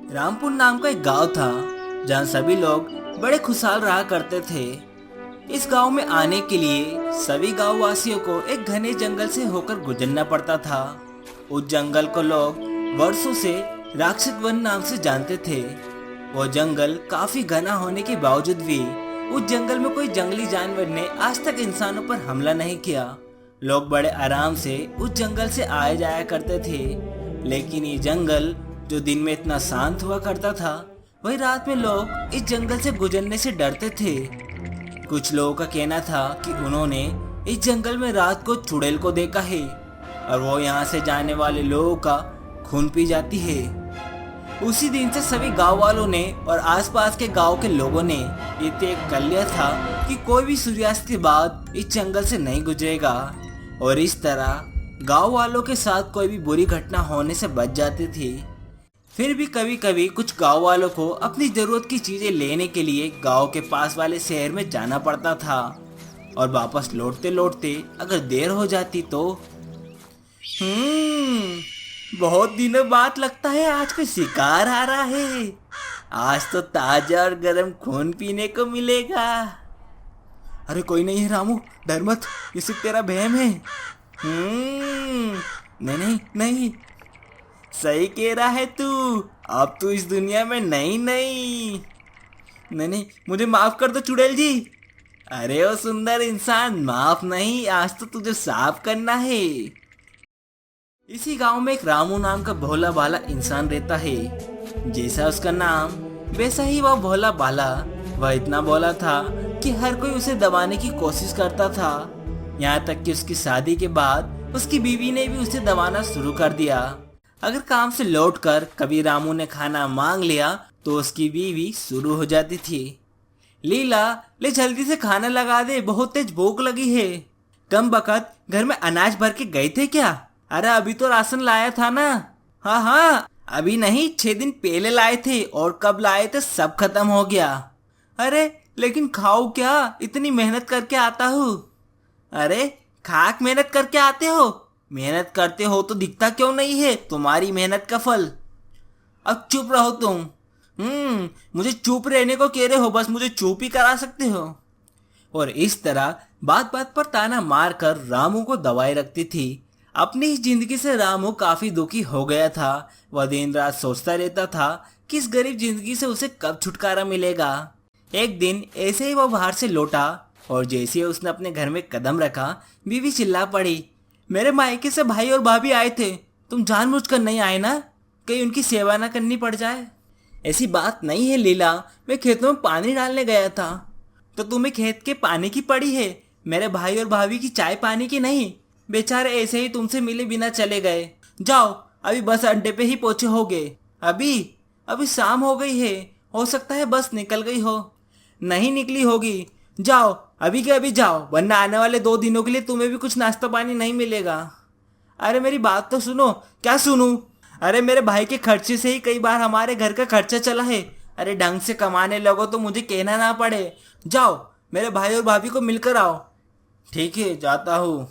रामपुर नाम का एक गांव था जहां सभी लोग बड़े खुशहाल रहा करते थे। इस गांव में आने के लिए सभी गांव वासियों को एक घने जंगल से होकर गुजरना पड़ता था। उस जंगल को लोग वर्षों से राक्षस वन नाम से जानते थे। वो जंगल काफी घना होने के बावजूद भी उस जंगल में कोई जंगली जानवर ने आज तक इंसानों पर हमला नहीं किया। लोग बड़े आराम से उस जंगल से आए जाया करते थे। लेकिन ये जंगल जो दिन में इतना शांत हुआ करता था, वही रात में लोग इस जंगल से गुजरने से डरते थे। कुछ लोगों का कहना था कि उन्होंने इस जंगल में रात को चुड़ैल को देखा है और वो यहाँ से जाने वाले लोगों का खून पी जाती है। उसी दिन से सभी गांव वालों ने और आसपास के गांव के लोगों ने ये तय कर लिया था कि कोई भी सूर्यास्त के बाद इस जंगल से नहीं गुजरेगा। और इस तरह गांव वालों के साथ कोई भी बुरी घटना होने से बच जाती थी। फिर भी कभी कभी कुछ गांव वालों को अपनी जरूरत की चीजें लेने के लिए गांव के पास वाले शहर में जाना पड़ता था और वापस लौटते लौटते अगर देर हो जाती तो बहुत दिनों बाद लगता है आज कोई शिकार आ रहा है। आज तो ताजा और गर्म खून पीने को मिलेगा। अरे कोई नहीं है रामू, डर मत, ये सिर्फ तेरा वहम है। नहीं नहीं नहीं, सही कह रहा है तू। अब तू इस दुनिया में नहीं नहीं नहीं नहीं, मुझे माफ कर दो चुड़ैल जी। अरे ओ सुंदर इंसान, माफ नहीं, आज तो तुझे साफ करना है। इसी गांव में एक रामू नाम का भोला भाला इंसान रहता है। जैसा उसका नाम वैसा ही वह भोला भाला। वह इतना भोला था कि हर कोई उसे दबाने की कोशिश करता था। यहाँ तक कि उसकी शादी के बाद उसकी बीवी ने भी उसे दबाना शुरू कर दिया। अगर काम से लौटकर कभी रामू ने खाना मांग लिया तो उसकी बीवी शुरू हो जाती थी, लीला ले जल्दी से खाना लगा दे, बहुत तेज भूख लगी है। कम बखत घर में अनाज भर के गए थे क्या? अरे अभी तो राशन लाया था ना। हाँ हाँ, अभी नहीं, 6 दिन पहले लाए थे और कब लाए थे सब खत्म हो गया। अरे लेकिन खाओ क्या, इतनी मेहनत करके आता हूँ। अरे खाक मेहनत करके आते हो? मेहनत करते हो तो दिखता क्यों नहीं है तुम्हारी मेहनत का फल? अब चुप रहो तुम। मुझे चुप रहने को कह रहे हो, बस मुझे चुप ही करा सकते हो। और इस तरह बात बात पर ताना मार कर रामू को दबाए रखती थी। अपनी इस जिंदगी से रामू काफी दुखी हो गया था। वह दिन रात सोचता रहता था कि इस गरीब जिंदगी से उसे कब छुटकारा मिलेगा। एक दिन ऐसे ही वह बाहर से लौटा और जैसे ही उसने अपने घर में कदम रखा, बीवी चिल्ला पड़ी, मेरे मायके से भाई और भाभी आए थे, तुम जानबूझकर नहीं आए ना? कहीं उनकी सेवा ना करनी पड़ जाए। ऐसी बात नहीं है लीला, मैं खेतों में पानी डालने गया था। तो तुम्हें खेत के पानी की पड़ी है, मेरे भाई और भाभी की चाय पानी की नहीं। बेचारे ऐसे ही तुमसे मिले बिना चले गए। जाओ, अभी बस अड्डे पे ही पहुंचे होगे। अभी अभी शाम हो गई है, हो सकता है बस निकल गई हो। नहीं निकली होगी, जाओ अभी के अभी जाओ, वरना आने वाले 2 दिनों के लिए तुम्हें भी कुछ नाश्ता पानी नहीं मिलेगा। अरे मेरी बात तो सुनो। क्या सुनूं? अरे मेरे भाई के खर्चे से ही कई बार हमारे घर का खर्चा चला है। अरे ढंग से कमाने लगो तो मुझे कहना ना पड़े। जाओ, मेरे भाई और भाभी को मिलकर आओ। ठीक है, जाता हूँ।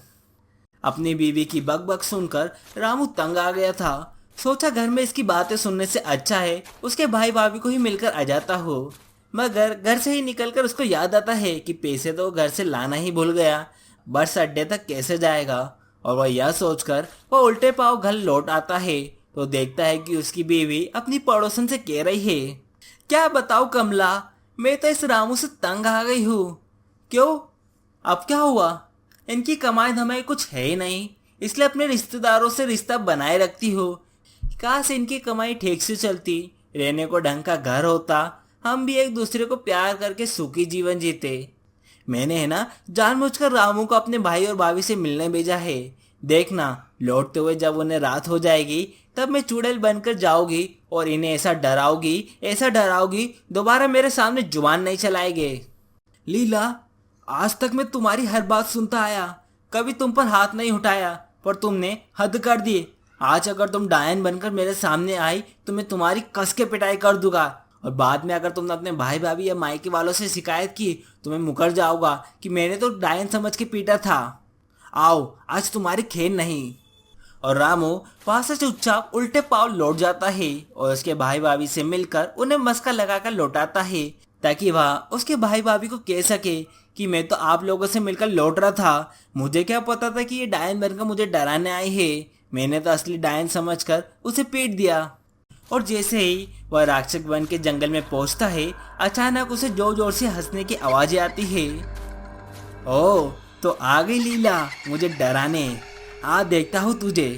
अपनी बीवी की बकबक सुनकर रामू तंग आ गया था। सोचा घर में इसकी बातें सुनने से अच्छा है उसके भाई भाभी को ही मिलकर आ जाता हो। मगर घर से ही निकलकर उसको याद आता है कि पैसे तो घर से लाना ही भूल गया, बस अड्डे तक कैसे जाएगा। और वह यह सोचकर वह उल्टे पांव घर लौट आता है तो देखता है कि उसकी बीवी अपनी पड़ोसन से कह रही है, क्या बताओ कमला, मैं तो इस रामू से तंग आ गई हूँ। क्यों, अब क्या हुआ? इनकी कमाई धमाई कुछ है ही नहीं, इसलिए अपने रिश्तेदारों से रिश्ता बनाए रखती हो। काश इनकी कमाई ठीक से चलती, रहने को ढंग का घर होता, हम भी एक दूसरे को प्यार करके सुखी जीवन जीते। मैंने है ना जानबूझकर रामू को अपने भाई और भाभी से मिलने भेजा है। देखना, लौटते हुए जब उन्हें रात हो जाएगी तब मैं चुड़ैल बनकर जाऊंगी और इन्हें ऐसा डराओगी दोबारा मेरे सामने जुबान नहीं चलाएंगे। लीला, आज तक मैं तुम्हारी हर बात सुनता आया, कभी तुम पर हाथ नहीं उठाया, पर तुमने हद कर दी। आज अगर तुम डायन बनकर मेरे सामने आई तो मैं तुम्हारी कस के पिटाई कर दूंगा और बाद में अगर तुमने अपने भाई भाभी या मायके वालों से शिकायत की तो मैं मुकर जाऊंगा कि मैंने तो डायन समझ के पीटा था। आओ, आज तुम्हारी खेल नहीं। और रामू वहां से चुपचाप उल्टे पाँव लौट जाता है और उसके भाई भाभी से मिलकर उन्हें मस्का लगाकर लौटाता है, ताकि वह उसके भाई भाभी को कह सके कि मैं तो आप लोगों से मिलकर लौट रहा था, मुझे क्या पता था कि ये डायन बनकर मुझे डराने आई है। मैंने तो असली डायन समझकर उसे पीट दिया। और जैसे ही वह राक्षस बन के जंगल में पहुंचता है, अचानक उसे जोर जोर से हंसने की आवाजें आती है। ओ तो आ गई लीला मुझे डराने, आ देखता हूँ तुझे।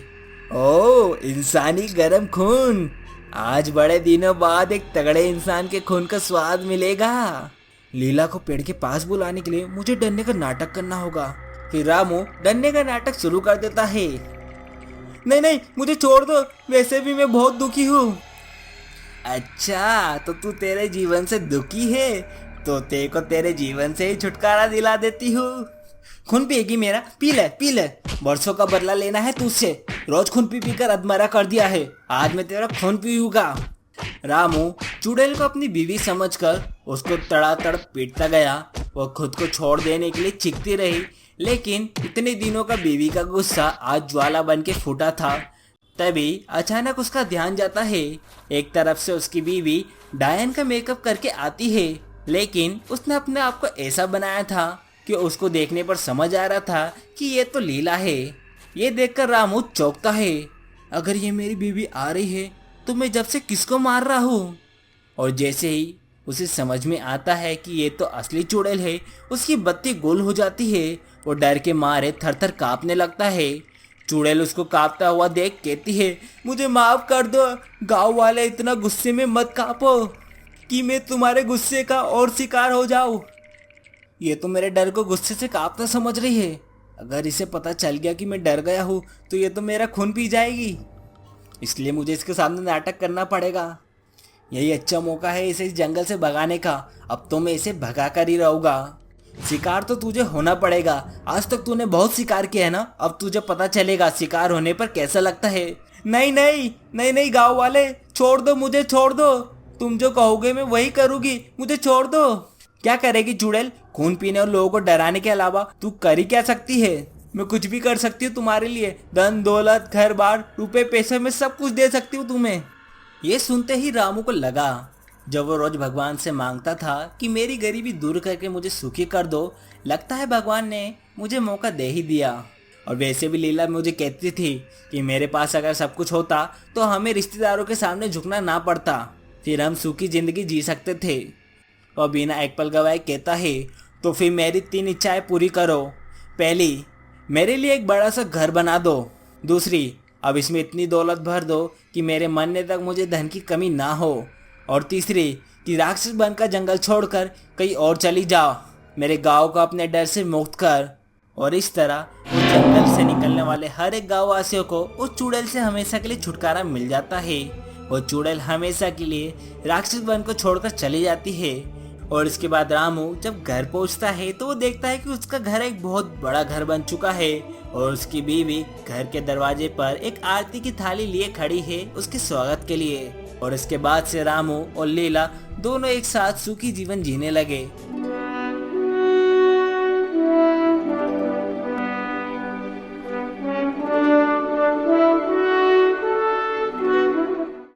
ओ इंसानी गरम खून, आज बड़े दिनों बाद एक तगड़े इंसान के खून का स्वाद मिलेगा। लीला को पेड़ के पास बुलाने के लिए मुझे डरने का नाटक करना होगा। फिर रामू डरने का नाटक शुरू कर देता है। नहीं नहीं मुझे छोड़ दो, वैसे भी मैं बहुत दुखी हूँ। अच्छा तो तू तेरे जीवन से दुखी है, तो तेरे को तेरे जीवन से ही छुटकारा दिला देती हूँ। खून पिएगी मेरा, पी ले पी ले, बरसों का बदला लेना है तुझसे, रोज खून पी पी कर अधमरा कर दिया है, आज मैं तेरा खून पीऊंगा। रामू चुड़ैल को अपनी बीवी समझकर उसको तड़ातड़ पीटता गया। वो खुद को छोड़ देने के लिए चीखती रही, लेकिन इतने दिनों का बीवी का गुस्सा आज ज्वाला बन के फूटा था। तभी अचानक उसका ध्यान जाता है। एक तरफ से उसकी बीवी डायन का मेकअप करके आती है, लेकिन उसने अपने आप को ऐसा बनाया था कि उसको देखने पर समझ आ रहा था कि ये तो लीला है। ये देखकर रामू चौंकता है, अगर ये मेरी बीवी आ रही है तो मैं जब से किसको मार रहा हूँ। और जैसे ही उसे समझ में आता है कि ये तो असली चुड़ैल है, उसकी बत्ती गोल हो जाती है। वो डर के मारे थर थर कांपने लगता है। चुड़ैल उसको कांपता हुआ देख कहती है, मुझे माफ कर दो, गांव वाले इतना गुस्से में मत कांपो कि मैं तुम्हारे गुस्से का और शिकार हो जाऊं। ये तो मेरे डर को गुस्से से कांपना समझ रही है, अगर इसे पता चल गया कि मैं डर गया हूँ तो ये तो मेरा खून पी जाएगी, इसलिए मुझे इसके सामने नाटक करना पड़ेगा। यही अच्छा मौका है इसे इस जंगल से भगाने का, अब तो मैं इसे भगा कर ही रहूँगा। शिकार तो तुझे होना पड़ेगा, आज तक तूने बहुत शिकार किया है ना, अब तुझे पता चलेगा शिकार होने पर कैसा लगता है। नहीं नहीं नहीं नहीं गाँव वाले छोड़ दो, मुझे छोड़ दो, तुम जो कहोगे मैं वही करूँगी, मुझे छोड़ दो। क्या करेगी चुड़ैल, खून पीने और लोगों को डराने के अलावा तू कर ही क्या सकती है। मैं कुछ भी कर सकती हूँ तुम्हारे लिए, धन दौलत घर बार रुपए पैसे में सब कुछ दे सकती हूँ तुम्हें। ये सुनते ही रामू को लगा, जब वो रोज भगवान से मांगता था कि मेरी गरीबी दूर करके मुझे सुखी कर दो, लगता है भगवान ने मुझे मौका दे ही दिया। और वैसे भी लीला मुझे कहती थी कि मेरे पास अगर सब कुछ होता तो हमें रिश्तेदारों के सामने झुकना ना पड़ता, फिर हम सुखी जिंदगी जी सकते थे। और बिना एक पल गवाए कहता है, तो फिर मेरी 3 इच्छाएं पूरी करो। पहली, मेरे लिए एक बड़ा सा घर बना दो। दूसरी, अब इसमें इतनी दौलत भर दो कि मेरे मरने तक मुझे धन की कमी ना हो। और तीसरी, कि राक्षस बनकर जंगल छोड़कर कहीं और चली जाओ, मेरे गांव को अपने डर से मुक्त कर। और इस तरह उस जंगल से निकलने वाले हर एक गाँव वासियों को उस चुड़ैल से हमेशा के लिए छुटकारा मिल जाता है। वो चुड़ैल हमेशा के लिए राक्षस बन को छोड़कर चली जाती है। और इसके बाद रामू जब घर पहुंचता है तो वो देखता है कि उसका घर एक बहुत बड़ा घर बन चुका है और उसकी बीवी घर के दरवाजे पर एक आरती की थाली लिए खड़ी है उसके स्वागत के लिए। और इसके बाद से रामू और लीला दोनों एक साथ सुखी जीवन जीने लगे।